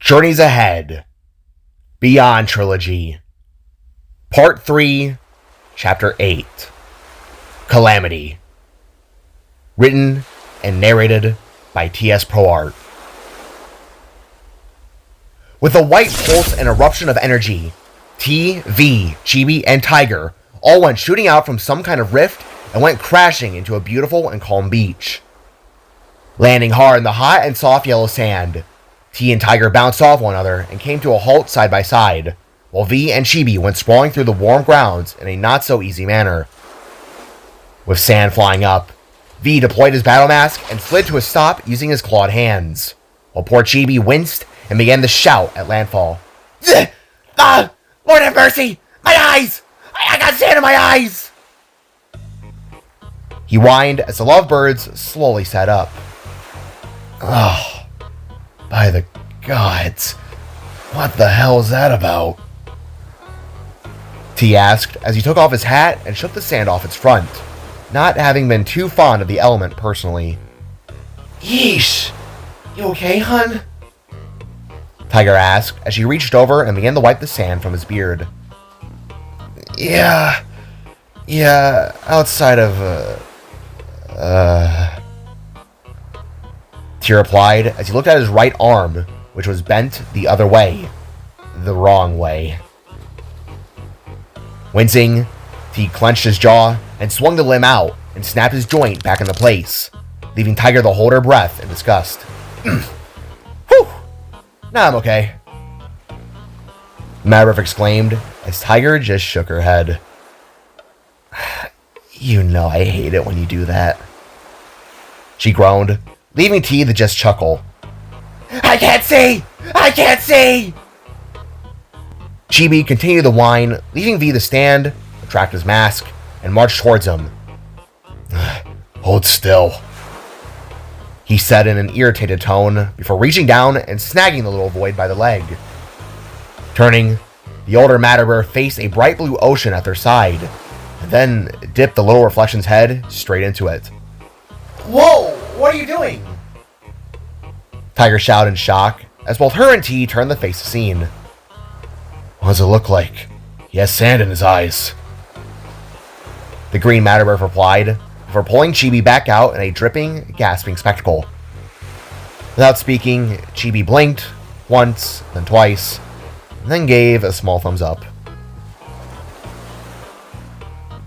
Journeys Ahead, Beyond Trilogy, Part 3, Chapter 8, Calamity. Written and narrated by T.S. ProArt. With a white pulse and eruption of energy, T, V, Chibi, and Tiger all went shooting out from some kind of rift and went crashing into a beautiful and calm beach. Landing hard in the hot and soft yellow sand, T and Tiger bounced off one another and came to a halt side by side, while V and Chibi went sprawling through the warm grounds in a not-so-easy manner. With sand flying up, V deployed his battle mask and slid to a stop using his clawed hands, while poor Chibi winced and began to shout at landfall. Lord have mercy! My eyes! I got sand in my eyes! He whined as the lovebirds slowly sat up. Oh, by the gods, what the hell is that about? T asked as he took off his hat and shook the sand off its front, not having been too fond of the element personally. Yeesh! You okay, hun? Tiger asked as she reached over and began to wipe the sand from his beard. Yeah, outside of, T replied as he looked at his right arm, which was bent the other way. The wrong way. Wincing, T clenched his jaw and swung the limb out and snapped his joint back into place, leaving Tiger to hold her breath in disgust. Whew! Nah, I'm okay. Maverick exclaimed as Tiger just shook her head. You know I hate it when you do that. She groaned, leaving T to just chuckle. I can't see! I can't see! Chibi continued to whine, leaving V to stand, retract his mask, and march towards him. Hold still, he said in an irritated tone before reaching down and snagging the little void by the leg. Turning, the older Matterbear faced a bright blue ocean at their side, and then dipped the little reflection's head straight into it. Whoa! What are you doing? Tiger shouted in shock, as both her and T turned to face the scene. What does it look like? He has sand in his eyes. The green Matterbear replied, before pulling Chibi back out in a dripping, gasping spectacle. Without speaking, Chibi blinked, once, then twice, and then gave a small thumbs up.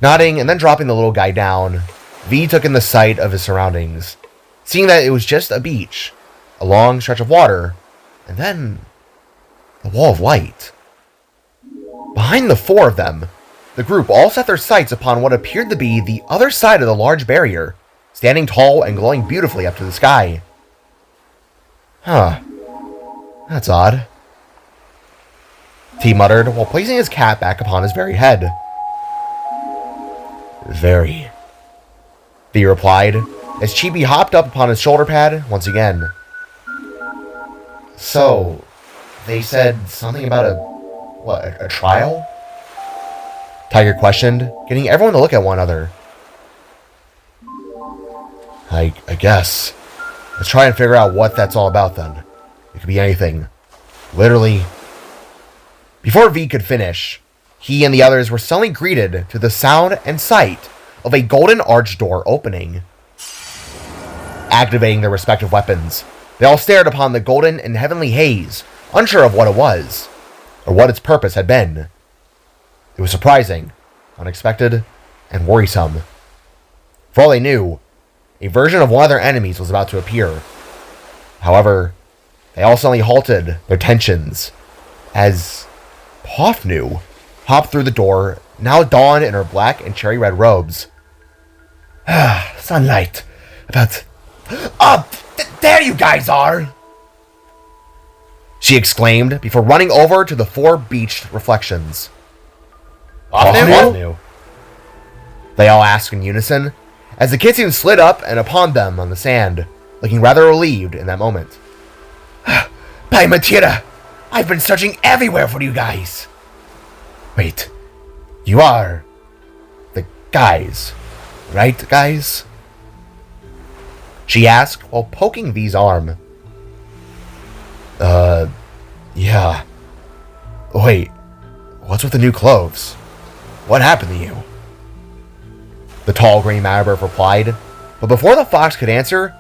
Nodding and then dropping the little guy down, V took in the sight of his surroundings, seeing that it was just a beach, a long stretch of water, and then a wall of light. Behind the four of them, the group all set their sights upon what appeared to be the other side of the large barrier, standing tall and glowing beautifully up to the sky. Huh. That's odd, T muttered while placing his cap back upon his very head. Very, V replied, as Chibi hopped up upon his shoulder pad once again. So, they said something about a trial? Tiger questioned, getting everyone to look at one another. I guess. Let's try and figure out what that's all about then. It could be anything. Literally. Before V could finish, he and the others were suddenly greeted to the sound and sight of a golden arch door opening. Activating their respective weapons, they all stared upon the golden and heavenly haze, unsure of what it was, or what its purpose had been. It was surprising, unexpected, and worrisome. For all they knew, a version of one of their enemies was about to appear. However, they all suddenly halted their tensions, as Pofnu hopped through the door, now donned in her black and cherry red robes. Sunlight. There you guys are! She exclaimed before running over to the four beached reflections. Pofnu? They all asked in unison, as the kitten slid up and upon them on the sand, looking rather relieved in that moment. By Matira, I've been searching everywhere for you guys. Wait, you are the guys, right, guys? She asked while poking V's arm. Wait, what's with the new clothes? What happened to you? The tall green Matterbird replied, but before the fox could answer,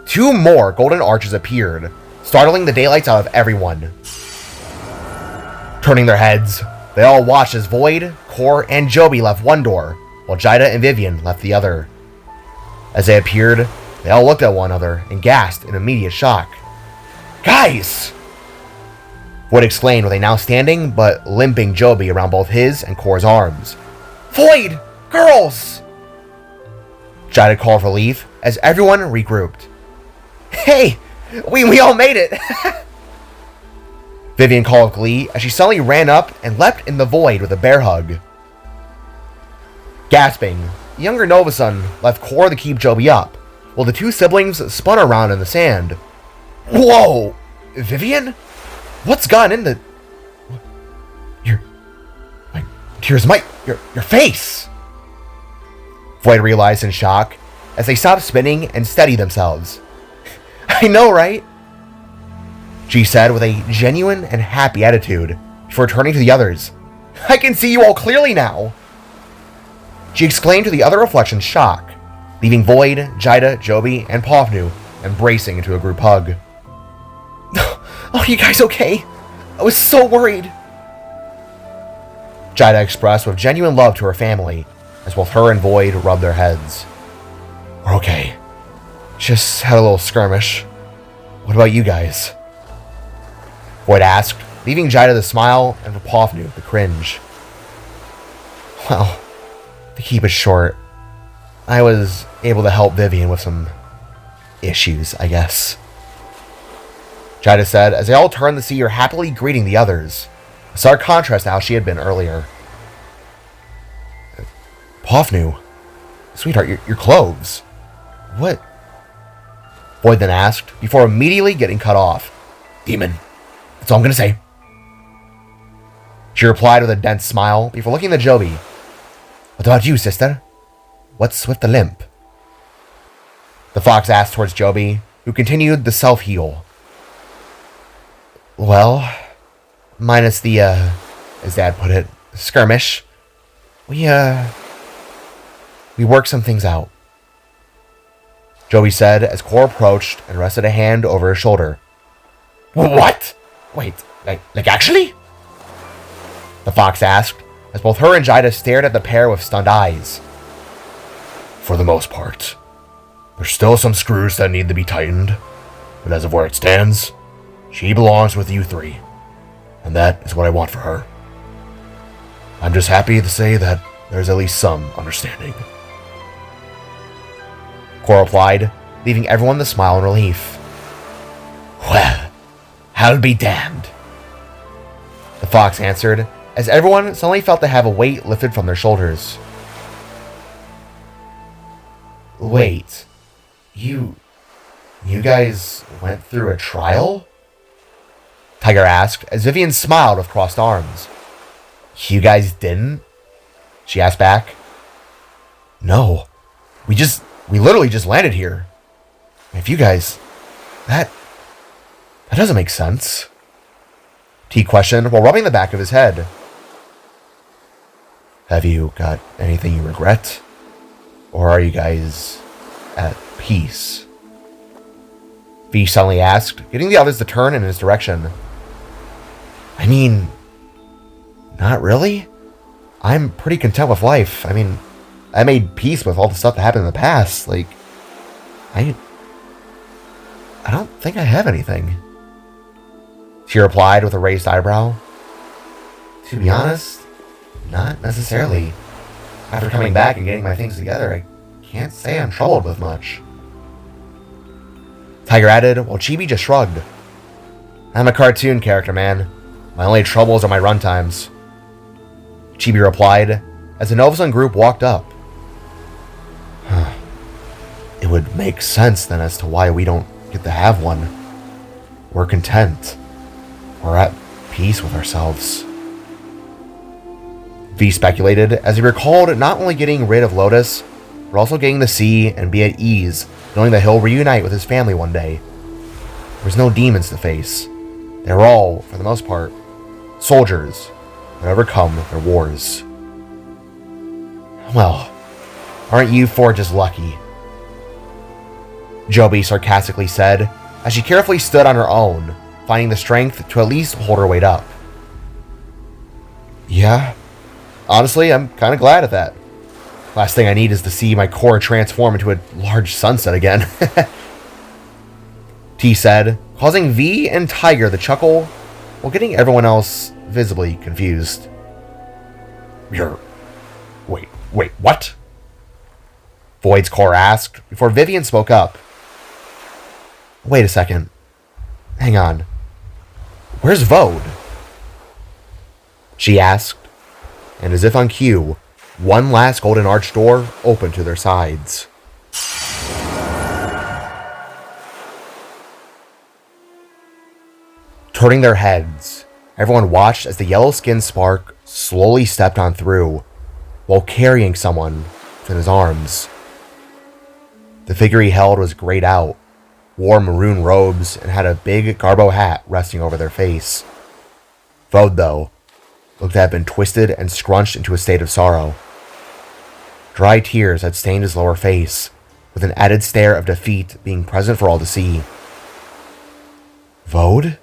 2 more golden arches appeared, startling the daylights out of everyone. Turning their heads, they all watched as Void, Core, and Joby left one door, while Jida and Vivian left the other. As they appeared, they all looked at one another and gasped in immediate shock. Guys! Void exclaimed with a now standing but limping Joby around both his and Core's arms. Void! Girls! Jida called for relief as everyone regrouped. Hey! We all made it! Vivian called with glee as she suddenly ran up and leapt in the void with a bear hug. Gasping, the younger Novason left Core to keep Joby up, while the 2 siblings spun around in the sand. Whoa! Vivian? What's gotten into... Your face! Void realized in shock as they stopped spinning and steadied themselves. I know, right? She said with a genuine and happy attitude before turning to the others. I can see you all clearly now! She exclaimed to the other reflections' shock, leaving Void, Jida, Joby, and Pofnu embracing into a group hug. Are you guys okay? I was so worried. Jida expressed with genuine love to her family, as both her and Void rubbed their heads. We're okay. Just had a little skirmish. What about you guys? Void asked, leaving Jida to smile and for Pofnu to cringe. Well, to keep it short, I was able to help Vivian with some issues, I guess. Jida said as they all turned to see her happily greeting the others, a stark contrast to how she had been earlier. Pofnu, sweetheart, your clothes. What? Void then asked, before immediately getting cut off. Demon. That's all I'm gonna say. She replied with a dense smile before looking at Joby. What about you, sister? What's with the limp? The fox asked towards Joby, who continued the self-heal. Well, minus the, as Dad put it, skirmish. We worked some things out. Joby said as Core approached and rested a hand over his shoulder. What? Wait, like actually? The fox asked, as both her and Jida stared at the pair with stunned eyes. For the most part. There's still some screws that need to be tightened, but as of where it stands, she belongs with you 3, and that is what I want for her. I'm just happy to say that there's at least some understanding. Core replied, leaving everyone to smile in relief. Well, I'll be damned. The fox answered, as everyone suddenly felt to have a weight lifted from their shoulders. Wait, you guys went through a trial? Tiger asked, as Vivian smiled with crossed arms. You guys didn't? She asked back. No, we literally just landed here. If you guys, that doesn't make sense. T questioned while rubbing the back of his head. Have you got anything you regret? Or are you guys at peace? V suddenly asked, getting the others to turn in his direction. I mean, not really. I'm pretty content with life. I mean, I made peace with all the stuff that happened in the past. Like, I don't think I have anything. She replied with a raised eyebrow. To be honest, not necessarily. After coming back and getting my things together, I can't say I'm troubled with much. Tiger added, while Chibi just shrugged. I'm a cartoon character, man. My only troubles are my runtimes. Chibi replied, as the Novasun group walked up. It would make sense then as to why we don't get to have one. We're content. We're at peace with ourselves. V speculated, as he recalled not only getting rid of Lotus, but also getting to see and be at ease, knowing that he'll reunite with his family one day. There's no demons to face. They were all, for the most part, soldiers who had overcome their wars. Well, aren't you four just lucky? Joby sarcastically said, as she carefully stood on her own, finding the strength to at least hold her weight up. Yeah, honestly, I'm kind of glad at that. Last thing I need is to see my core transform into a large sunset again. T said, causing V and Tiger to chuckle, while getting everyone else visibly confused. Wait, what? Void's core asked, before Vivian spoke up. Wait a second. Hang on. Where's Vode? She asked, and as if on cue, one last golden arch door opened to their sides. Turning their heads, everyone watched as the yellow-skinned spark slowly stepped on through, while carrying someone in his arms. The figure he held was grayed out, wore maroon robes, and had a big garbo hat resting over their face. Vode, though, looked to have been twisted and scrunched into a state of sorrow. Dry tears had stained his lower face, with an added stare of defeat being present for all to see. Vode?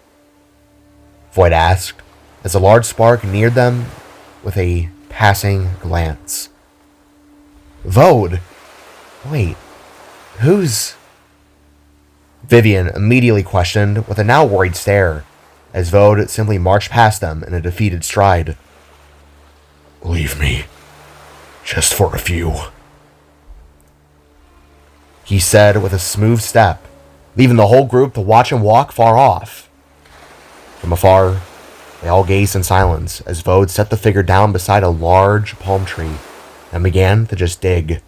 Void asked, as a large spark neared them with a passing glance. Vode? Wait, who's... Vivian immediately questioned with a now worried stare, as Vode simply marched past them in a defeated stride. Leave me. Just for a few. He said with a smooth step, leaving the whole group to watch him walk far off. From afar, they all gazed in silence as Vode set the figure down beside a large palm tree and began to just dig.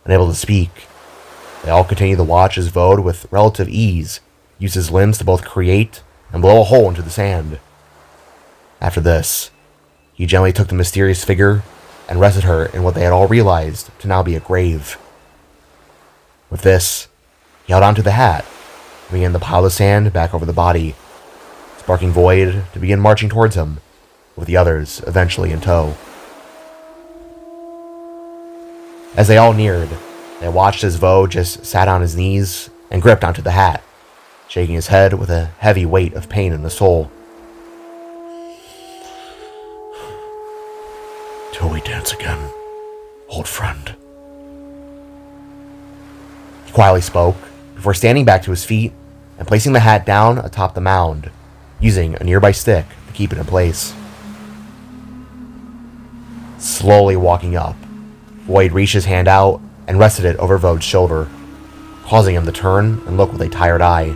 Unable to speak, they all continued to watch as Vode, with relative ease, used his limbs to both create and blow a hole into the sand. After this, he gently took the mysterious figure and rested her in what they had all realized to now be a grave. With this, he held onto the hat and began to pile the sand back over the body, sparking Void to begin marching towards him, with the others eventually in tow. As they all neared, they watched as Vode just sat on his knees and gripped onto the hat, shaking his head with a heavy weight of pain in the soul. Till we dance again, old friend. He quietly spoke, before standing back to his feet and placing the hat down atop the mound, using a nearby stick to keep it in place. Slowly walking up, Void reached his hand out and rested it over Vode's shoulder, causing him to turn and look with a tired eye.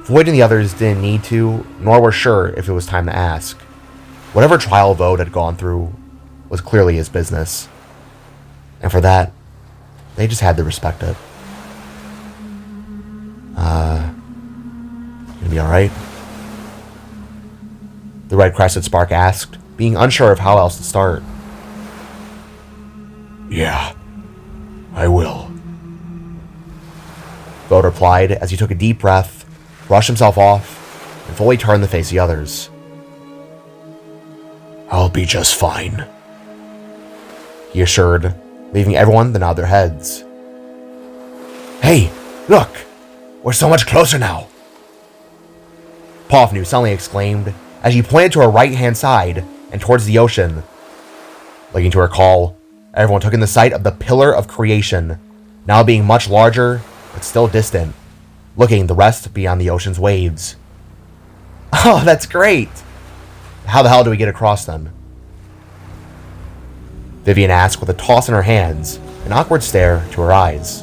Void and the others didn't need to, nor were sure if it was time to ask. Whatever trial Vode had gone through was clearly his business, and for that, they just had to respect it. Gonna be alright? The red-crested spark asked, being unsure of how else to start. Yeah, I will. Vode replied as he took a deep breath, brushed himself off, and fully turned to face the others. I'll be just fine, he assured, leaving everyone to nod their heads. Hey, look! We're so much closer now! Pofnu suddenly exclaimed as she pointed to her right-hand side and towards the ocean. Looking to her call, everyone took in the sight of the Pillar of Creation, now being much larger, but still distant, looking the rest beyond the ocean's waves. Oh, that's great! How the hell do we get across then? Vivian asked with a toss in her hands, an awkward stare to her eyes.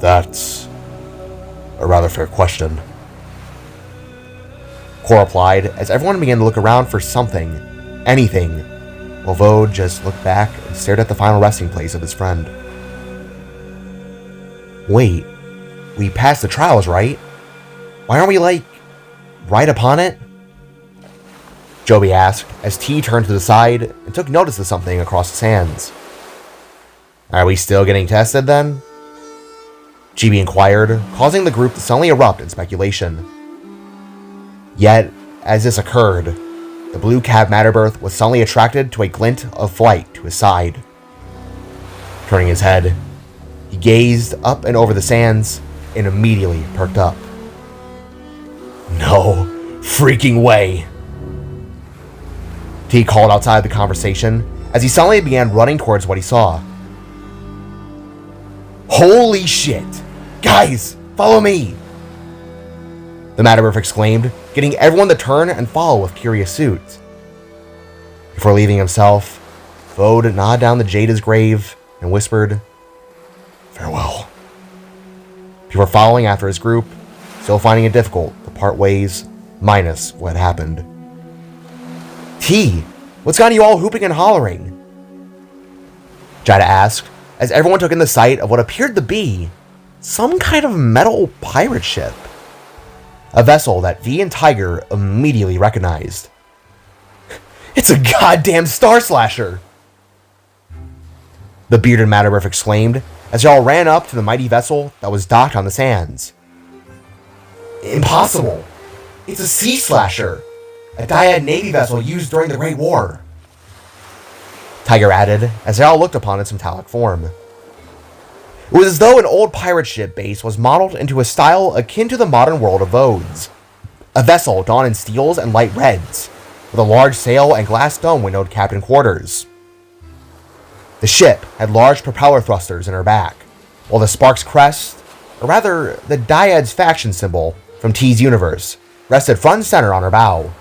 That's a rather fair question. Cor replied as everyone began to look around for something, anything, while Vode just looked back and stared at the final resting place of his friend. Wait, we passed the trials, right? Why aren't we, right upon it? Joby asked as T turned to the side and took notice of something across the sands. Are we still getting tested then? Chibi inquired, causing the group to suddenly erupt in speculation. Yet, as this occurred, the blue cab Matterbirth was suddenly attracted to a glint of flight to his side. Turning his head, he gazed up and over the sands and immediately perked up. No freaking way! T called outside the conversation as he suddenly began running towards what he saw. Holy shit! Guys, follow me! The Matterbirth exclaimed, getting everyone to turn and follow with curious suits. Before leaving himself, Vode nodded down to Jada's grave and whispered, farewell. Before following after his group, still finding it difficult to part ways, minus what happened. T, what's got you all hooping and hollering? Jada asked, as everyone took in the sight of what appeared to be some kind of metal pirate ship. A vessel that V and Tiger immediately recognized. It's a goddamn Star Slasher! The bearded Matterbirth exclaimed as they all ran up to the mighty vessel that was docked on the sands. Impossible! It's a Sea Slasher! A Dyad Navy vessel used during the Great War. Tiger added as they all looked upon its metallic form. It was as though an old pirate ship base was modeled into a style akin to the modern world of Vode's. A vessel donned in steels and light reds, with a large sail and glass dome windowed cabin quarters. The ship had large propeller thrusters in her back, while the Sparks crest, or rather the Dyad's faction symbol from T's universe, rested front and center on her bow.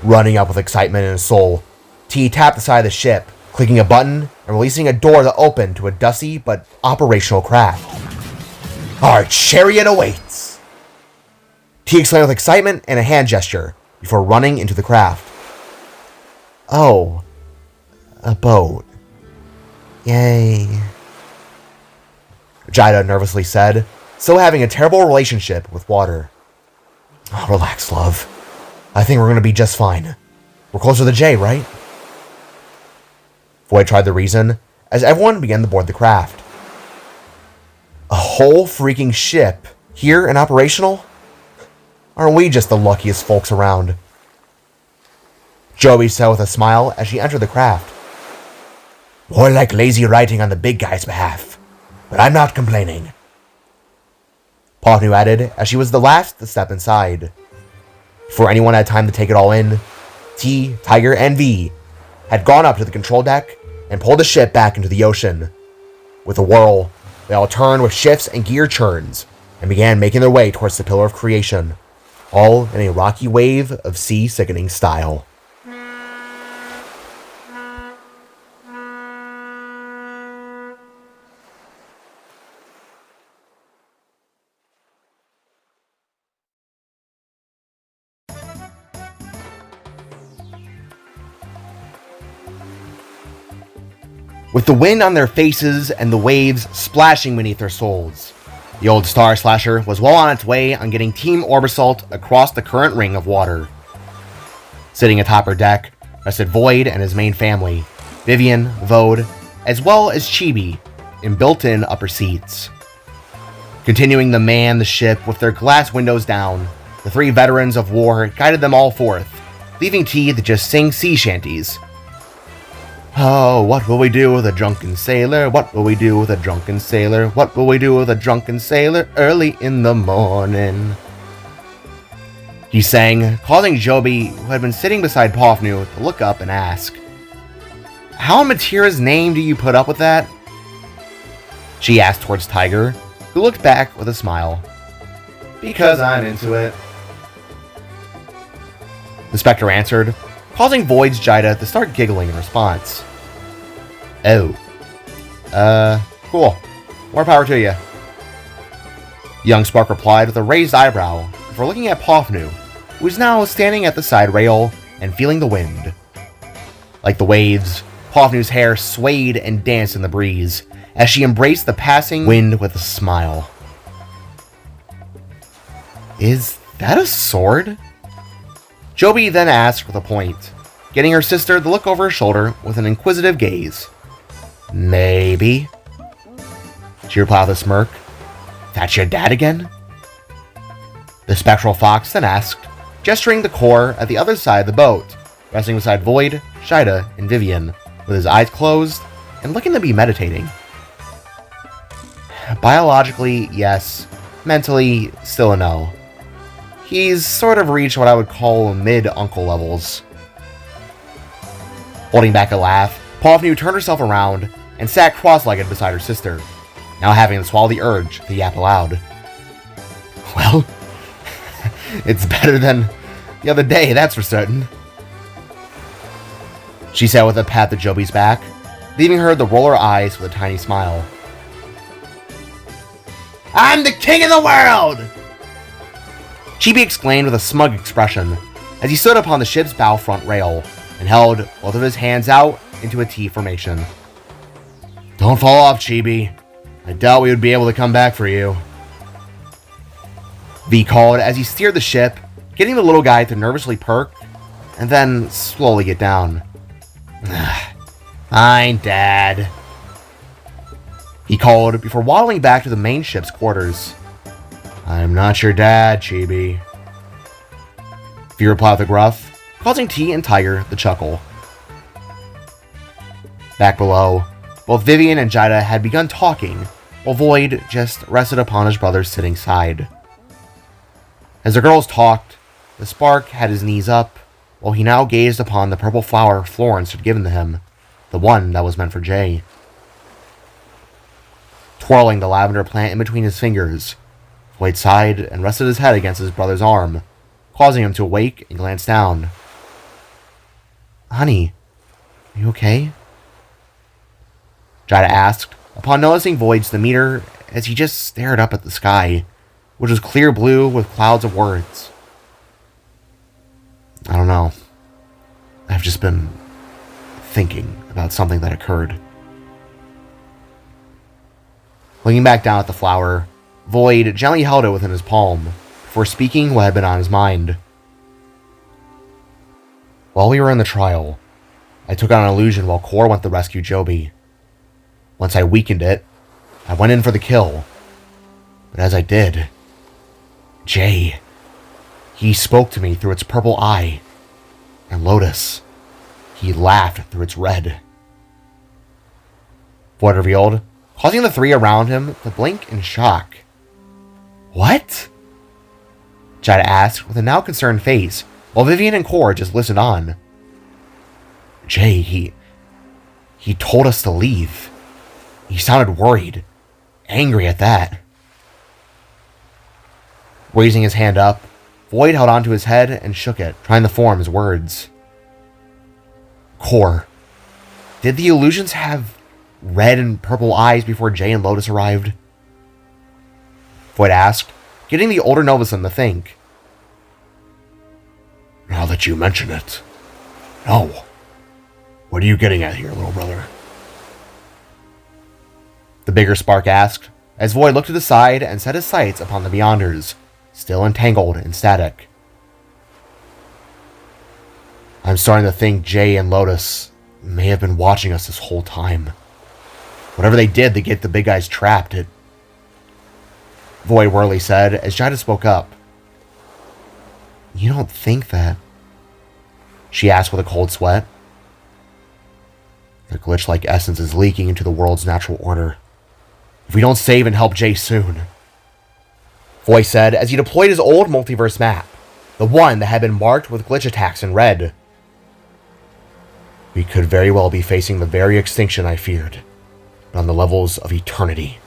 Running up with excitement in his soul, T tapped the side of the ship, clicking a button and releasing a door that opened to a dusty but operational craft. Our chariot awaits! T exclaimed with excitement and a hand gesture before running into the craft. Oh, a boat. Yay. Jida nervously said, still having a terrible relationship with water. Oh, relax, love. I think we're going to be just fine. We're closer to J, right? Void tried to reason as everyone began to board the craft. A whole freaking ship here and operational? Aren't we just the luckiest folks around? Joey said with a smile as she entered the craft. More like lazy writing on the big guy's behalf, but I'm not complaining. Pawnu added as she was the last to step inside. Before anyone had time to take it all in, T, Tiger, and V had gone up to the control deck and pulled the ship back into the ocean. With a whirl, they all turned with shifts and gear churns and began making their way towards the Pillar of Creation, all in a rocky wave of sea-sickening style. With the wind on their faces and the waves splashing beneath their souls, the old Star Slasher was well on its way on getting Team Orbisalt across the current ring of water. Sitting atop her deck rested Void and his main family, Vivian, Vode, as well as Chibi, in built-in upper seats. Continuing to man the ship with their glass windows down, the three veterans of war guided them all forth, leaving T to just sing sea shanties. Oh, what will we do with a drunken sailor? What will we do with a drunken sailor? What will we do with a drunken sailor early in the morning? He sang, causing Joby, who had been sitting beside Pawnu, to look up and ask, How in Matira's name do you put up with that? She asked towards Tiger, who looked back with a smile. Because I'm into it. The Spectre answered, causing Void's Jida to start giggling in response. Oh. Cool. More power to you. Young Spark replied with a raised eyebrow before looking at Pawnu, who was now standing at the side rail and feeling the wind. Like the waves, Pawnu's hair swayed and danced in the breeze as she embraced the passing wind with a smile. Is that a sword? Joby then asked with a point, getting her sister to look over her shoulder with an inquisitive gaze. Maybe. She replied with a smirk, That's your dad again? The spectral fox then asked, gesturing the core at the other side of the boat, resting beside Void, Shida, and Vivian, with his eyes closed and looking to be meditating. Biologically, yes. Mentally, still a no. He's sort of reached what I would call mid-uncle levels. Holding back a laugh, Pavnu turned herself around and sat cross-legged beside her sister, now having to swallow the urge to yap aloud. Well, it's better than the other day, that's for certain. She said with a pat to Joby's back, leaving her to roll her eyes with a tiny smile. I'm the king of the world! Chibi exclaimed with a smug expression as he stood upon the ship's bow front rail and held both of his hands out into a T formation. Don't fall off, Chibi. I doubt we would be able to come back for you. V called as he steered the ship, getting the little guy to nervously perk and then slowly get down. Fine, Dad. He called before waddling back to the main ship's quarters. I'm not your dad, Chibi. V replied with a gruff, causing T and Tiger to chuckle. Back below, both Vivian and Jida had begun talking, while Void just rested upon his brother's sitting side. As the girls talked, the Spark had his knees up, while he now gazed upon the purple flower Florence had given to him, the one that was meant for Jay. Twirling the lavender plant in between his fingers, Void sighed and rested his head against his brother's arm, causing him to awake and glance down. Honey, are you okay? Jida asked, upon noticing Void's demeanor as he just stared up at the sky, which was clear blue with clouds of words. I don't know. I've just been thinking about something that occurred. Looking back down at the flower, Void gently held it within his palm, before speaking what had been on his mind. While we were in the trial, I took on an illusion while Core went to rescue Joby. Once I weakened it, I went in for the kill. But as I did, Jay, he spoke to me through its purple eye, and Lotus, he laughed through its red. Void revealed, causing the three around him to blink in shock. What? Jida asked with a now concerned face, while Vivian and Core just listened on. Jay, he told us to leave. He sounded worried, angry at that. Raising his hand up, Void held onto his head and shook it, trying to form his words. Core, did the illusions have red and purple eyes before Jay and Lotus arrived? Void asked, getting the older Novason to think. Now that you mention it, no. What are you getting at here, little brother? The bigger Spark asked, as Void looked to the side and set his sights upon the Beyonders, still entangled in static. I'm starting to think Jay and Lotus may have been watching us this whole time. Whatever they did to get the big guys trapped, Void Whirly said as Jida spoke up. You don't think that? She asked with a cold sweat. The glitch-like essence is leaking into the world's natural order. If we don't save and help Jay soon. Void said as he deployed his old multiverse map, the one that had been marked with glitch attacks in red. We could very well be facing the very extinction I feared, but on the levels of eternity.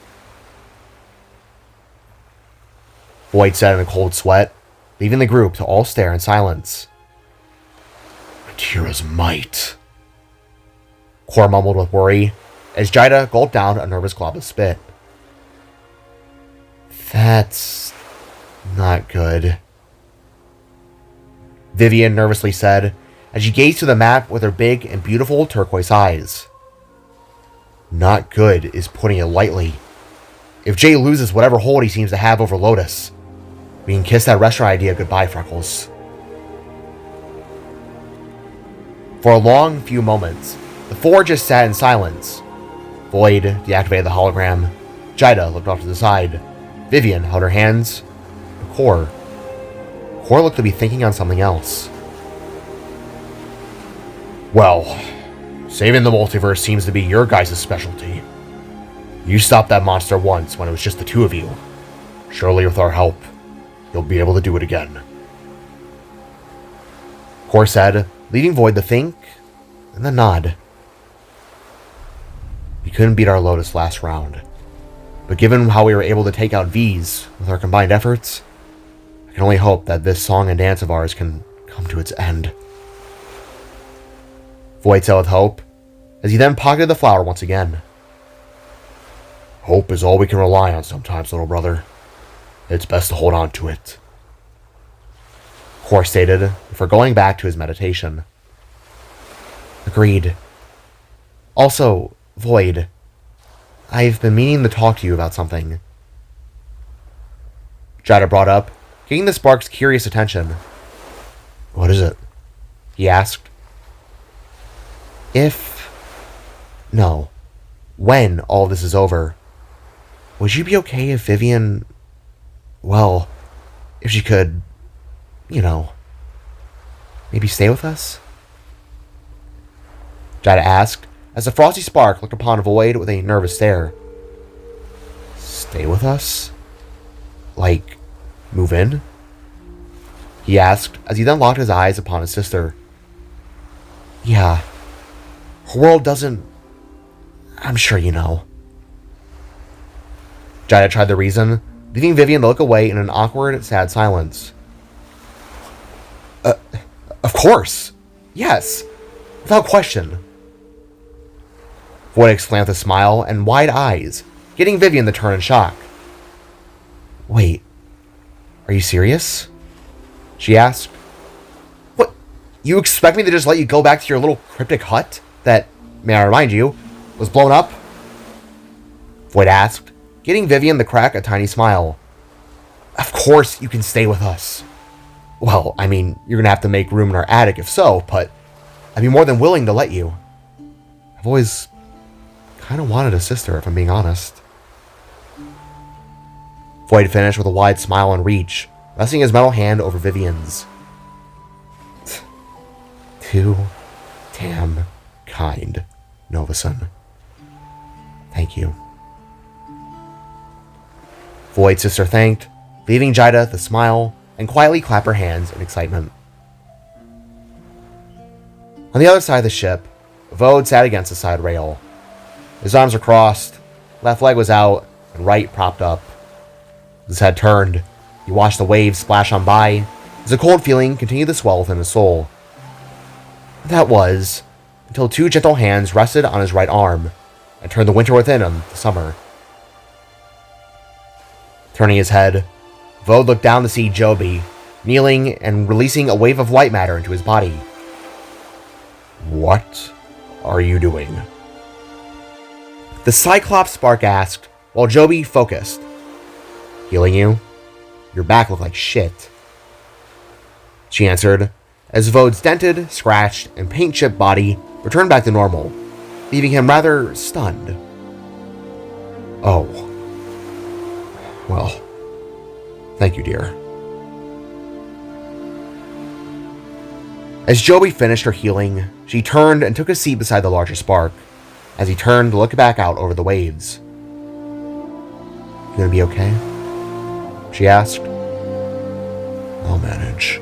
Void said in a cold sweat, leaving the group to all stare in silence. Tira's might. Core mumbled with worry, as Jida gulped down a nervous glob of spit. That's not good. Vivian nervously said, as she gazed to the map with her big and beautiful turquoise eyes. Not good is putting it lightly. If Jay loses whatever hold he seems to have over Lotus, we can kiss that restaurant idea goodbye, Freckles. For a long few moments, the four just sat in silence. Void deactivated the hologram. Jida looked off to the side, Vivian held her hands to Core. Core looked to be thinking on something else. Well, saving the multiverse seems to be your guys' specialty. You stopped that monster once when it was just the two of you. Surely with our help, you'll be able to do it again. Core said, leaving Void to think and then nod. We couldn't beat our Lotus last round, but given how we were able to take out V's with our combined efforts, I can only hope that this song and dance of ours can come to its end. Void said with hope, as he then pocketed the flower once again. Hope is all we can rely on sometimes, little brother. It's best to hold on to it. Core stated, before going back to his meditation. Agreed. Also, Void, I've been meaning to talk to you about something. Jada brought up, getting the spark's curious attention. What is it? He asked. When all this is over, would you be okay if Vivian, well, if she could, maybe stay with us? Jada asked, as the frosty spark looked upon Void with a nervous stare. Stay with us? Like, move in? He asked, as he then locked his eyes upon his sister. Yeah. Her world doesn't... I'm sure you know. Jada tried to reason, leaving Vivian to look away in an awkward, sad silence. Of course. Yes. Without question. Void exclaimed with a smile and wide eyes, getting Vivian to turn in shock. Wait. Are you serious? She asked. What? You expect me to just let you go back to your little cryptic hut that, may I remind you, was blown up? Void asked, getting Vivian to crack a tiny smile. Of course you can stay with us. Well, I mean, you're gonna have to make room in our attic if so, but I'd be more than willing to let you. I've always kind of wanted a sister, if I'm being honest. Void finished with a wide smile and reach, resting his metal hand over Vivian's. Too damn kind, Novason. Thank you. Void's sister thanked, leaving Jada to smile and quietly clap her hands in excitement. On the other side of the ship, Void sat against the side rail. His arms were crossed, left leg was out, and right propped up. His head turned, he watched the waves splash on by, as a cold feeling continued to swell within his soul. That was, until two gentle hands rested on his right arm, and turned the winter within him to summer. Turning his head, Void looked down to see Joby, kneeling and releasing a wave of light matter into his body. What are you doing? The Cyclops spark asked, while Joby focused. Healing you? Your back looked like shit. She answered, as Void's dented, scratched, and paint-chipped body returned back to normal, leaving him rather stunned. Oh. Well, thank you, dear. As Joby finished her healing, she turned and took a seat beside the larger spark, as he turned to look back out over the waves. You gonna be okay? She asked. I'll manage.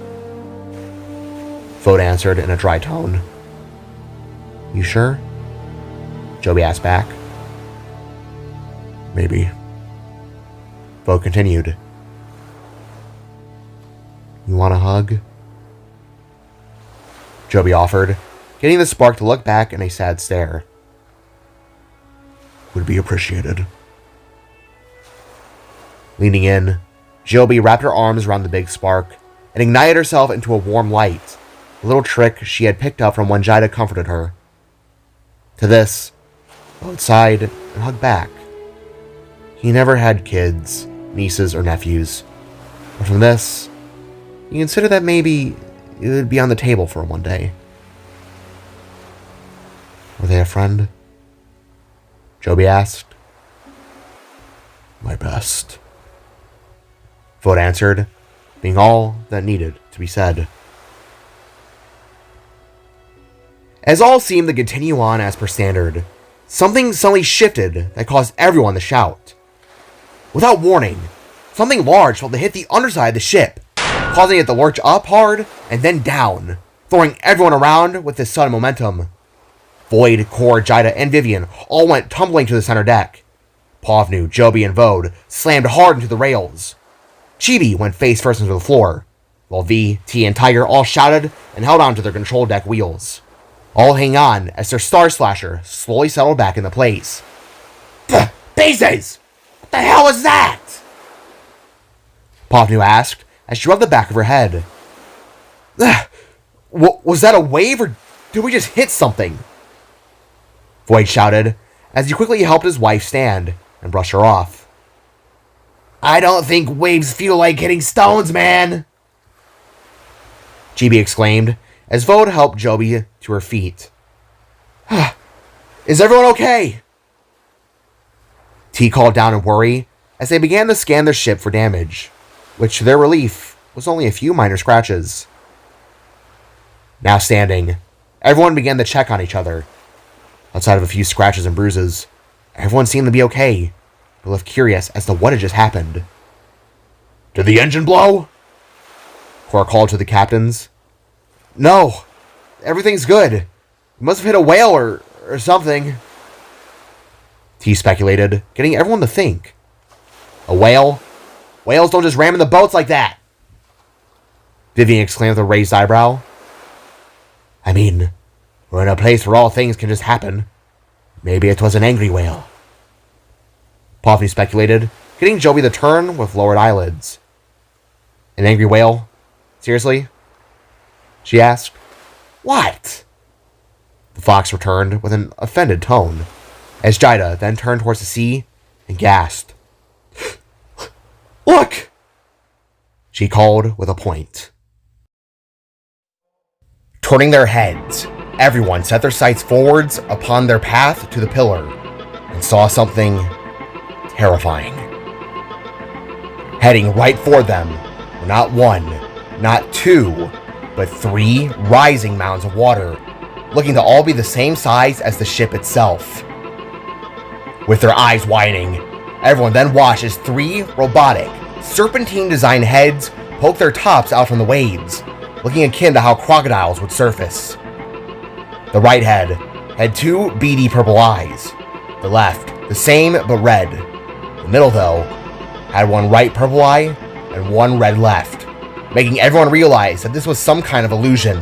Void answered in a dry tone. You sure? Joby asked back. Maybe. Void continued. You want a hug? Joby offered, getting the spark to look back in a sad stare. Would be appreciated. Leaning in, Joby wrapped her arms around the big spark and ignited herself into a warm light, a little trick she had picked up from when Jada comforted her. To this, Void sighed and hugged back. He never had kids, nieces, or nephews, but from this, he considered that maybe it would be on the table for him one day. Were they a friend? Joby asked. My best. Vought answered, being all that needed to be said. As all seemed to continue on as per standard, something suddenly shifted that caused everyone to shout. Without warning, something large felt to hit the underside of the ship, causing it to lurch up hard and then down, throwing everyone around with this sudden momentum. Void, Core, Jida, and Vivian all went tumbling to the center deck. Povnu, Joby, and Vode slammed hard into the rails. Chibi went face first into the floor, while V, T, and Tiger all shouted and held on to their control deck wheels, all hanging on as their Star Slasher slowly settled back into place. Bases! What the hell was that? Povnu asked as she rubbed the back of her head. Was that a wave, or did we just hit something? Void shouted as he quickly helped his wife stand and brush her off. I don't think waves feel like hitting stones, man! Chibi exclaimed as Vode helped Joby to her feet. Is everyone okay? T called down in worry as they began to scan their ship for damage, which to their relief was only a few minor scratches. Now standing, everyone began to check on each other. Outside of a few scratches and bruises, everyone seemed to be okay, but left curious as to what had just happened. Did the engine blow? Core called to the captains. No, everything's good. You must have hit a whale or something. T speculated, getting everyone to think. A whale? Whales don't just ram in the boats like that. Vivian exclaimed with a raised eyebrow. I mean, we're in a place where all things can just happen. Maybe it was an angry whale. Povnu speculated, getting Joby the turn with lowered eyelids. An angry whale? Seriously? She asked. What? The fox returned with an offended tone, as Jida then turned towards the sea and gasped. Look! She called with a point. Turning their heads, everyone set their sights forwards upon their path to the pillar and saw something terrifying. Heading right for them were not one, not two, but 3 rising mounds of water, looking to all be the same size as the ship itself. With their eyes widening, everyone then watched as 3 robotic, serpentine-designed heads poke their tops out from the waves, looking akin to how crocodiles would surface. The right head had 2 beady purple eyes. The left, the same but red. The middle, though, had 1 right purple eye and 1 red left, making everyone realize that this was some kind of illusion.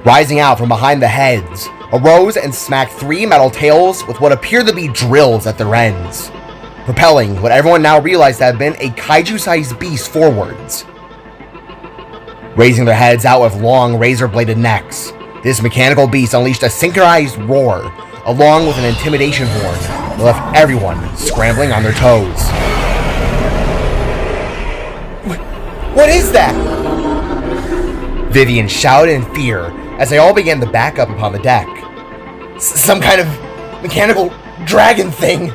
Rising out from behind the heads, arose and smacked 3 metal tails with what appeared to be drills at their ends, propelling what everyone now realized to have been a kaiju-sized beast forwards. Raising their heads out with long, razor-bladed necks, this mechanical beast unleashed a synchronized roar, along with an intimidation horn that left everyone scrambling on their toes. What is that? Vivian shouted in fear as they all began to back up upon the deck. Some kind of mechanical dragon thing.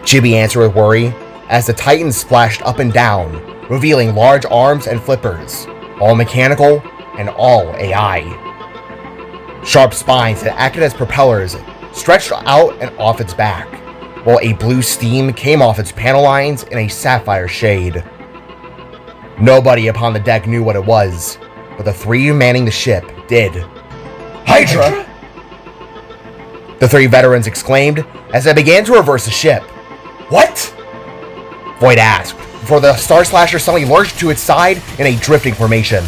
Chibi answered with worry as the Titan splashed up and down, revealing large arms and flippers, all mechanical and all AI. Sharp spines that acted as propellers stretched out and off its back, while a blue steam came off its panel lines in a sapphire shade. Nobody upon the deck knew what it was, but the 3 manning the ship did. Hydra! The 3 veterans exclaimed as they began to reverse the ship. What? Void asked, before the Star Slasher suddenly lurched to its side in a drifting formation.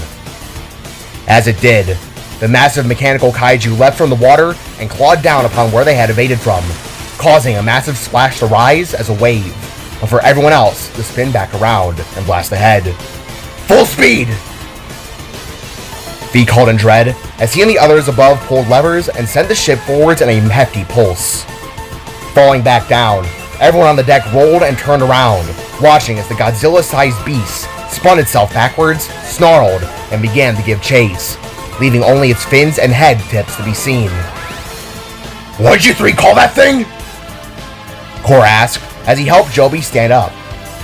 As it did, the massive mechanical kaiju leapt from the water and clawed down upon where they had evaded from, causing a massive splash to rise as a wave, but for everyone else to spin back around and blast ahead. Full speed! V called in dread as he and the others above pulled levers and sent the ship forwards in a hefty pulse. Falling back down, everyone on the deck rolled and turned around, watching as the Godzilla-sized beast spun itself backwards, snarled, and began to give chase, leaving only its fins and head tips to be seen. What'd you 3 call that thing? Core asked as he helped Joby stand up.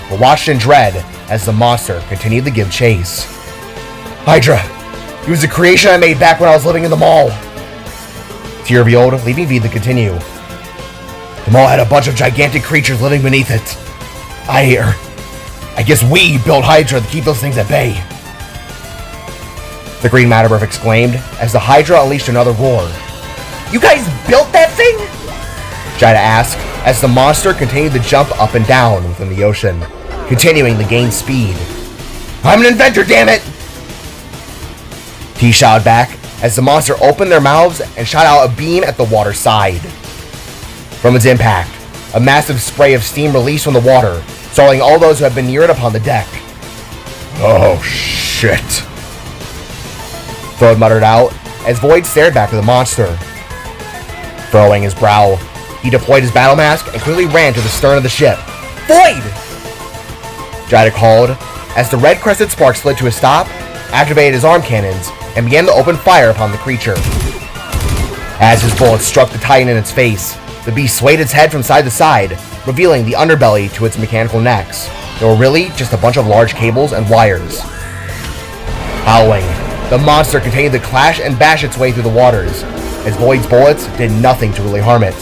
but watched in dread as the monster continued to give chase. Hydra! He was a creation I made back when I was living in the mall! T revealed, leaving V to continue. The mall had a bunch of gigantic creatures living beneath it. I guess we built Hydra to keep those things at bay. The Green Matterburg exclaimed as the Hydra unleashed another roar. You guys built that thing? Jida asked as the monster continued to jump up and down within the ocean, continuing to gain speed. I'm an inventor, damn it! T shouted back as the monster opened their mouths and shot out a beam at the water's side. From its impact, a massive spray of steam released from the water, startling all those who had been near it upon the deck. Oh, shit. Throyd muttered out as Void stared back at the monster. Furrowing his brow, he deployed his battle mask and quickly ran to the stern of the ship. Void! Jida called as the red-crested spark slid to a stop, activated his arm cannons, and began to open fire upon the creature. As his bullets struck the Titan in its face, the beast swayed its head from side to side, revealing the underbelly to its mechanical necks. They were really just a bunch of large cables and wires. Howling, the monster continued to clash and bash its way through the waters, as Void's bullets did nothing to really harm it.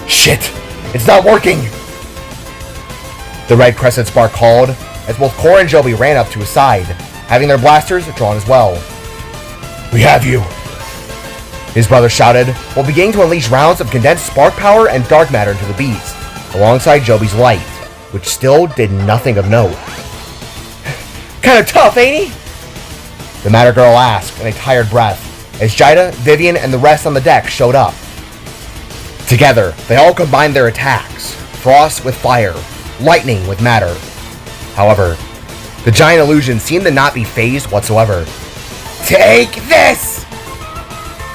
Shit! It's not working! The red crescent spark called, as both Cor and Joby ran up to his side, having their blasters drawn as well. We have you! His brother shouted, while beginning to unleash rounds of condensed spark power and dark matter into the beast, alongside Joby's light, which still did nothing of note. Kinda tough, ain't he? The Matter Girl asked in a tired breath, as Jida, Vivian, and the rest on the deck showed up. Together, they all combined their attacks, frost with fire, lightning with matter. However, the giant illusion seemed to not be phased whatsoever. Take this!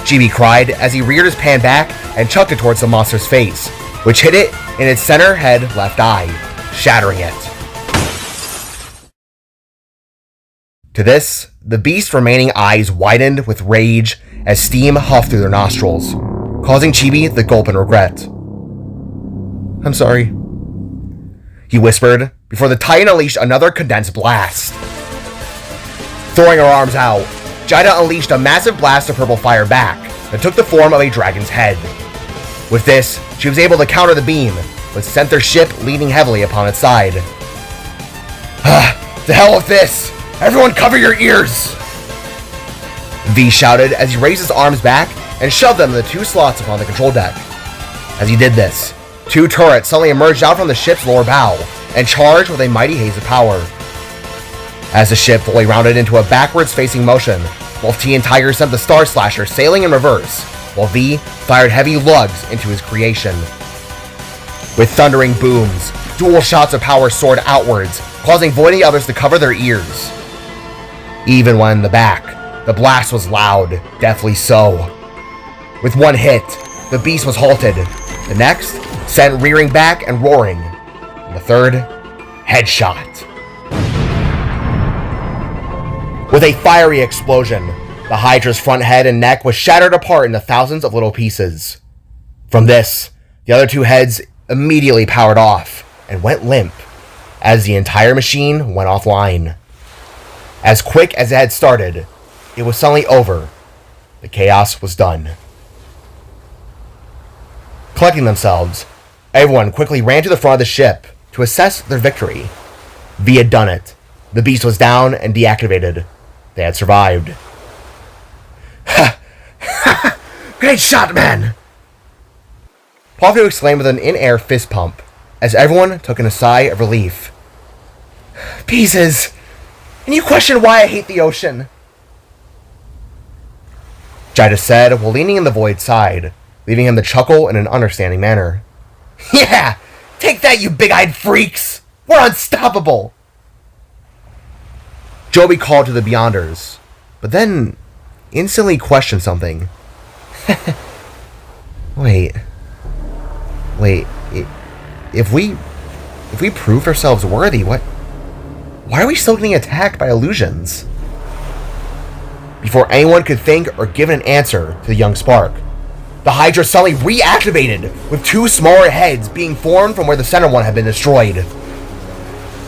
Chibi cried as he reared his pan back and chucked it towards the monster's face, which hit it in its center head left eye, shattering it. To this, the beast's remaining eyes widened with rage as steam huffed through their nostrils, causing Chibi to gulp in regret. I'm sorry, he whispered before the Titan unleashed another condensed blast. Throwing her arms out, Jida unleashed a massive blast of purple fire back that took the form of a dragon's head. With this, she was able to counter the beam, but sent their ship leaning heavily upon its side. The hell with this! Everyone cover your ears! V shouted as he raised his arms back and shoved them in the two slots upon the control deck. As he did this, two turrets suddenly emerged out from the ship's lower bow and charged with a mighty haze of power. As the ship fully rounded into a backwards-facing motion, both T and Tiger sent the Star Slasher sailing in reverse, while V fired heavy lugs into his creation. With thundering booms, dual shots of power soared outwards, causing Void and the others to cover their ears. Even when in the back, the blast was loud, deathly so. With one hit, the beast was halted. The next, sent rearing back and roaring. And the third, headshot. With a fiery explosion, the Hydra's front head and neck was shattered apart into thousands of little pieces. From this, the other two heads immediately powered off and went limp as the entire machine went offline. As quick as it had started, it was suddenly over. The chaos was done. Collecting themselves, everyone quickly ran to the front of the ship to assess their victory. V had done it. The beast was down and deactivated. They had survived. Great shot, man! Pavio exclaimed with an in-air fist pump, as everyone took in a sigh of relief. Pieces! And you question why I hate the ocean? Jida said while leaning in the Void's side, leaving him to chuckle in an understanding manner. Yeah! Take that, you big-eyed freaks! We're unstoppable! Joby called to the Beyonders, but then instantly questioned something. Wait, if we proved ourselves worthy, why are we still getting attacked by illusions? Before anyone could think or give an answer to the young spark, the Hydra suddenly reactivated, with two smaller heads being formed from where the center one had been destroyed.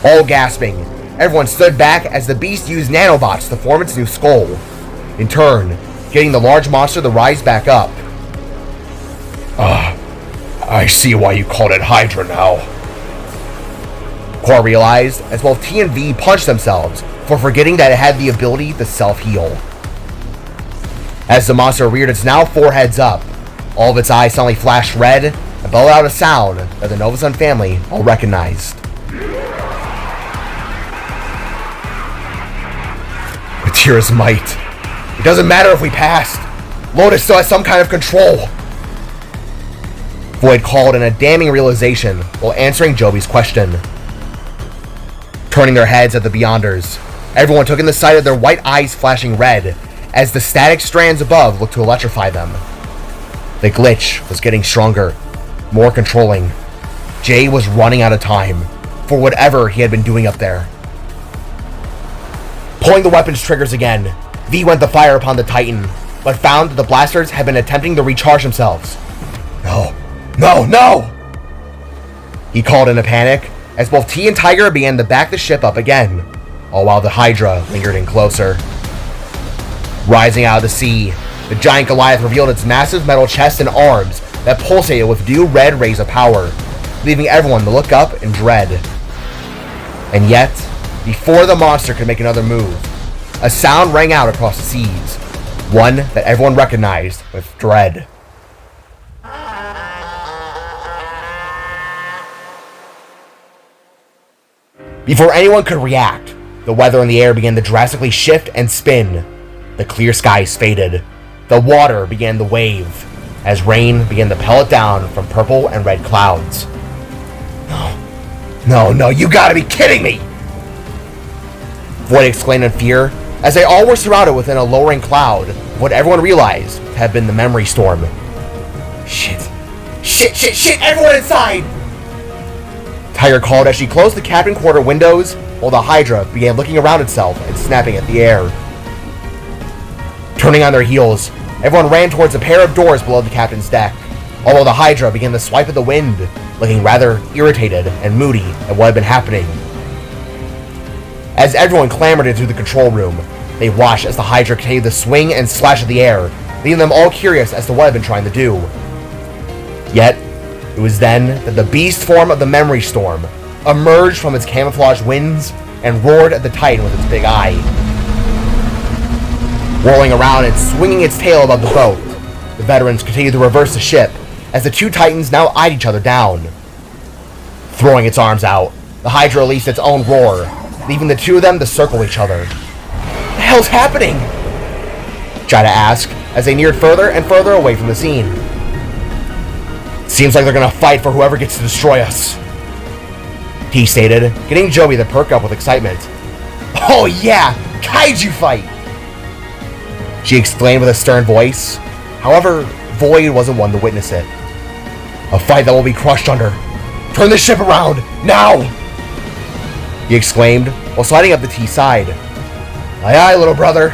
All gasping, everyone stood back as the beast used nanobots to form its new skull, in turn, getting the large monster to rise back up. I see why you called it Hydra now. Core realized, as both T and V punched themselves for forgetting that it had the ability to self-heal. As the monster reared its now 4 heads up, all of its eyes suddenly flashed red and bellowed out a sound that the Novasun family all recognized. With Tira's might, it doesn't matter if we passed. Lotus still has some kind of control. Void called in a damning realization while answering Joby's question. Turning their heads at the Beyonders, everyone took in the sight of their white eyes flashing red as the static strands above looked to electrify them. The glitch was getting stronger, more controlling. Jay was running out of time for whatever he had been doing up there. Pulling the weapon's triggers again, V went to fire upon the Titan, but found that the blasters had been attempting to recharge themselves. No! He called in a panic as both T and Tiger began to back the ship up again, all while the Hydra lingered in closer. Rising out of the sea, the giant Goliath revealed its massive metal chest and arms that pulsated with new red rays of power, leaving everyone to look up in dread. And yet, before the monster could make another move, a sound rang out across the seas, one that everyone recognized with dread. Before anyone could react, the weather in the air began to drastically shift and spin. The clear skies faded. The water began to wave as rain began to pellet down from purple and red clouds. No, you gotta be kidding me! Void exclaimed in fear as they all were surrounded within a lowering cloud of what everyone realized had been the memory storm. Shit, everyone inside! Tiger called as she closed the cabin quarter windows while the Hydra began looking around itself and snapping at the air. Turning on their heels, everyone ran towards a pair of doors below the captain's deck, although the Hydra began to swipe at the wind, looking rather irritated and moody at what had been happening. As everyone clamored into the control room, they watched as the Hydra continued to swing and slash at the air, leaving them all curious as to what it had been trying to do. Yet, it was then that the beast form of the memory storm emerged from its camouflaged wings and roared at the Titan with its big eye. Whirling around and swinging its tail above the boat, the veterans continued to reverse the ship as the two Titans now eyed each other down. Throwing its arms out, the Hydra released its own roar, leaving the two of them to circle each other. What the hell's happening? Jada asked as they neared further and further away from the scene. Seems like they're gonna fight for whoever gets to destroy us, T stated, getting Joey to perk up with excitement. Oh yeah, kaiju fight! She exclaimed with a stern voice. However, Void wasn't one to witness it. A fight that will be crushed under. Turn the ship around, now! He exclaimed while sliding up the T side. Aye aye, little brother.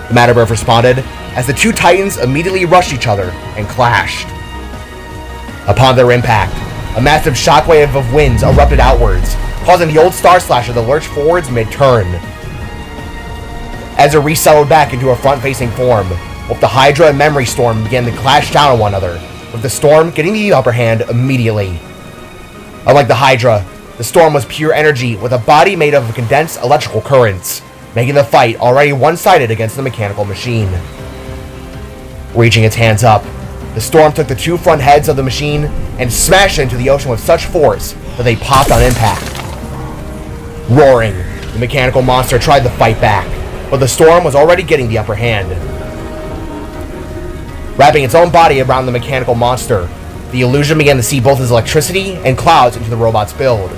The Matterberg responded as the two Titans immediately rushed each other and clashed. Upon their impact, a massive shockwave of winds erupted outwards, causing the old Star Slasher to lurch forwards mid-turn. As it resettled back into a front-facing form, both the Hydra and Memory Storm began to clash down on one another, with the Storm getting the upper hand immediately. Unlike the Hydra, the Storm was pure energy with a body made of condensed electrical currents, making the fight already one-sided against the mechanical machine. Reaching its hands up, the Storm took the two front heads of the machine and smashed it into the ocean with such force that they popped on impact. Roaring, the mechanical monster tried to fight back, but the Storm was already getting the upper hand. Wrapping its own body around the mechanical monster, the illusion began to see both its electricity and clouds into the robot's build,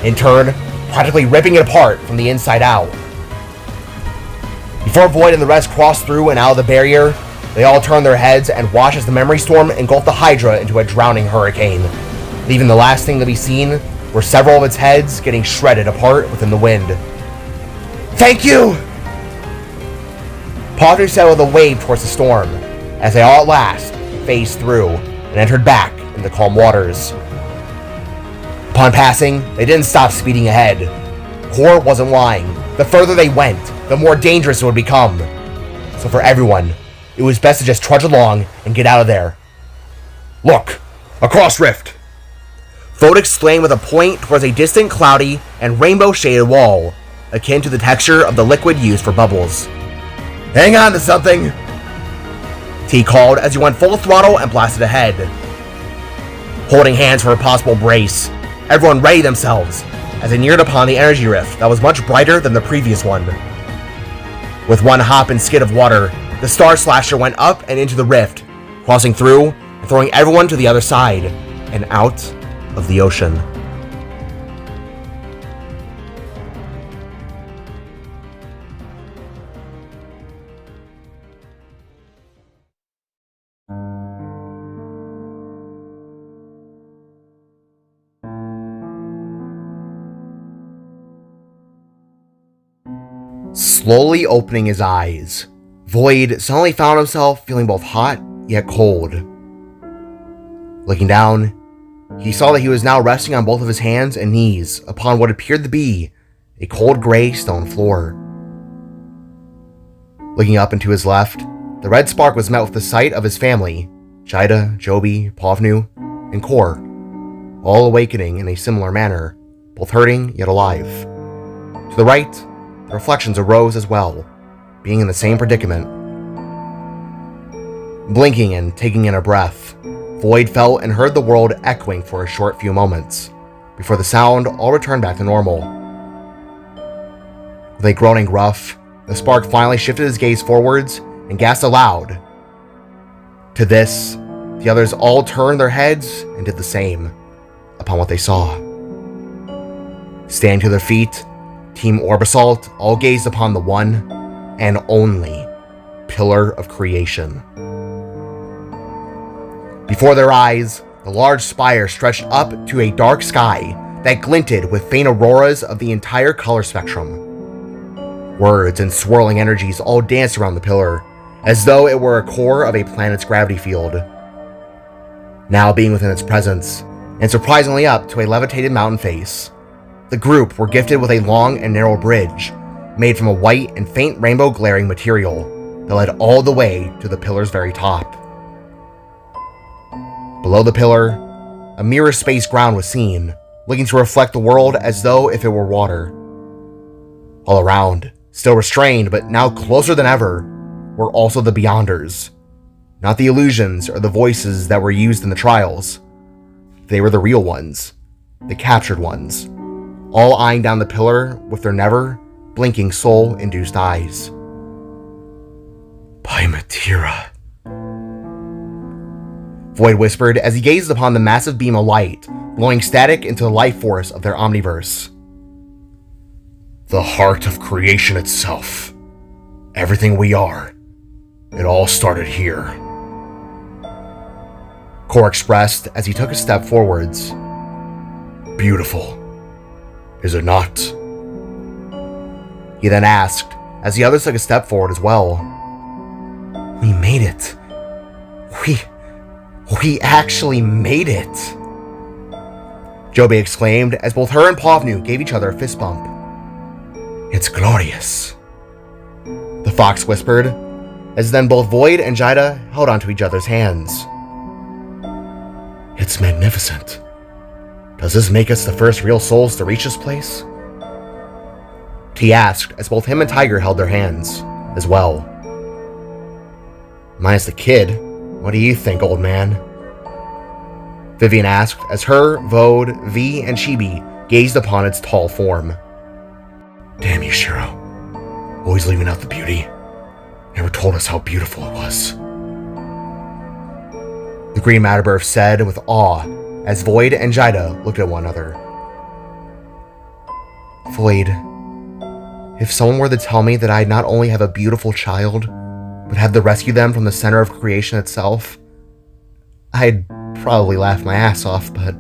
in turn, practically ripping it apart from the inside out. Before Void and the rest crossed through and out of the barrier, they all turned their heads and watched as the Memory Storm engulfed the Hydra into a drowning hurricane, leaving the last thing to be seen were several of its heads getting shredded apart within the wind. Thank you! Padre said with a wave towards the Storm, as they all at last phased through and entered back into calm waters. Upon passing, they didn't stop speeding ahead. Core wasn't lying. The further they went, the more dangerous it would become. So for everyone, it was best to just trudge along and get out of there. Look! Across Rift! Vode exclaimed with a point towards a distant cloudy and rainbow-shaded wall, akin to the texture of the liquid used for bubbles. Hang on to something! T called as he went full throttle and blasted ahead. Holding hands for a possible brace, everyone readied themselves as they neared upon the energy rift that was much brighter than the previous one. With one hop and skid of water, the Star Slasher went up and into the rift, crossing through and throwing everyone to the other side and out of the ocean. Slowly opening his eyes, Void suddenly found himself feeling both hot yet cold. Looking down, he saw that he was now resting on both of his hands and knees upon what appeared to be a cold gray stone floor. Looking up and to his left, the red spark was met with the sight of his family, Jida, Joby, Povnu, and Core, all awakening in a similar manner, both hurting yet alive. To the right, the reflections arose as well, being in the same predicament. Blinking and taking in a breath, Void felt and heard the world echoing for a short few moments, before the sound all returned back to normal. With a groaning gruff, the spark finally shifted his gaze forwards and gasped aloud. To this, the others all turned their heads and did the same, upon what they saw. Standing to their feet, Team Orbisalt all gazed upon the one and only Pillar of Creation. Before their eyes, the large spire stretched up to a dark sky that glinted with faint auroras of the entire color spectrum. Words and swirling energies all danced around the pillar, as though it were a core of a planet's gravity field. Now being within its presence, and surprisingly up to a levitated mountain face, the group were gifted with a long and narrow bridge, made from a white and faint rainbow glaring material that led all the way to the pillar's very top. Below the pillar, a mirror space ground was seen, looking to reflect the world as though if it were water. All around, still restrained but now closer than ever, were also the Beyonders. Not the illusions or the voices that were used in the trials. They were the real ones, the captured ones, all eyeing down the pillar with their never blinking soul-induced eyes. Pymatira, Void whispered as he gazed upon the massive beam of light, blowing static into the life force of their omniverse. The heart of creation itself. Everything we are. It all started here. Core expressed as he took a step forwards. Beautiful, is it not? He then asked, as the others took a step forward as well. We made it. We actually made it. Joby exclaimed as both her and Povnu gave each other a fist bump. It's glorious, the fox whispered, as then both Void and Jida held onto each other's hands. It's magnificent. Does this make us the first real souls to reach this place? T asked as both him and Tiger held their hands, as well. Minus the kid, what do you think, old man? Vivian asked as her, Vode, V, and Chibi gazed upon its tall form. Damn you, Shiro. Always leaving out the beauty. Never told us how beautiful it was. The Green Matterburf said with awe as Void and Jida looked at one another. Void, if someone were to tell me that I'd not only have a beautiful child, but have to rescue them from the center of creation itself, I'd probably laugh my ass off, but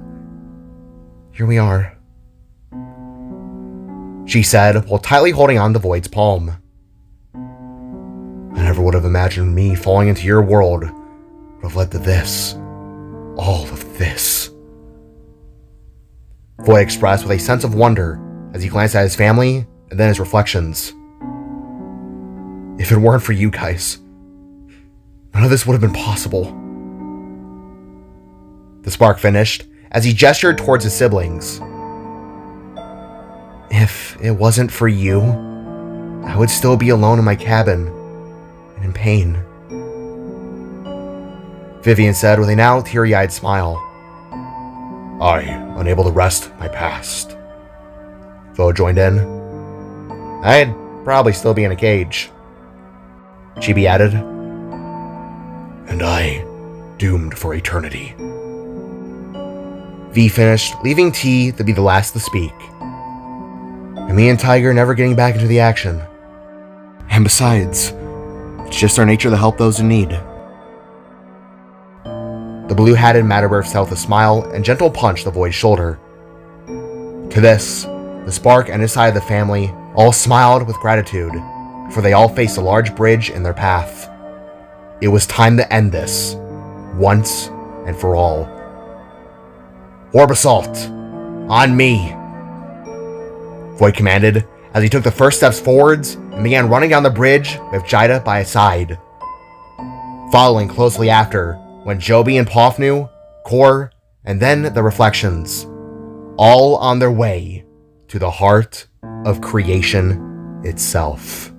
here we are. She said while tightly holding on to Void's palm. I never would have imagined me falling into your world would have led to this. All of this. Void expressed with a sense of wonder as he glanced at his family and then his reflections. If it weren't for you guys, none of this would have been possible. The spark finished as he gestured towards his siblings. If it wasn't for you, I would still be alone in my cabin and in pain. Vivian said with a now teary-eyed smile. I, unable to rest my past. Vo joined in. I'd probably still be in a cage. Chibi added. And I, doomed for eternity. V finished, leaving T to be the last to speak. And me and Tiger never getting back into the action. And besides, it's just our nature to help those in need. The blue-hatted Matterburst held a smile and gentle punch the Void's shoulder. To this, the Spark and his side of the family all smiled with gratitude, for they all faced a large bridge in their path. It was time to end this, once and for all. Orb Assault! On me! Void commanded as he took the first steps forwards and began running down the bridge with Jida by his side. Following closely after went Joby and Pofnu, Core, and then the Reflections, all on their way to the heart of creation itself.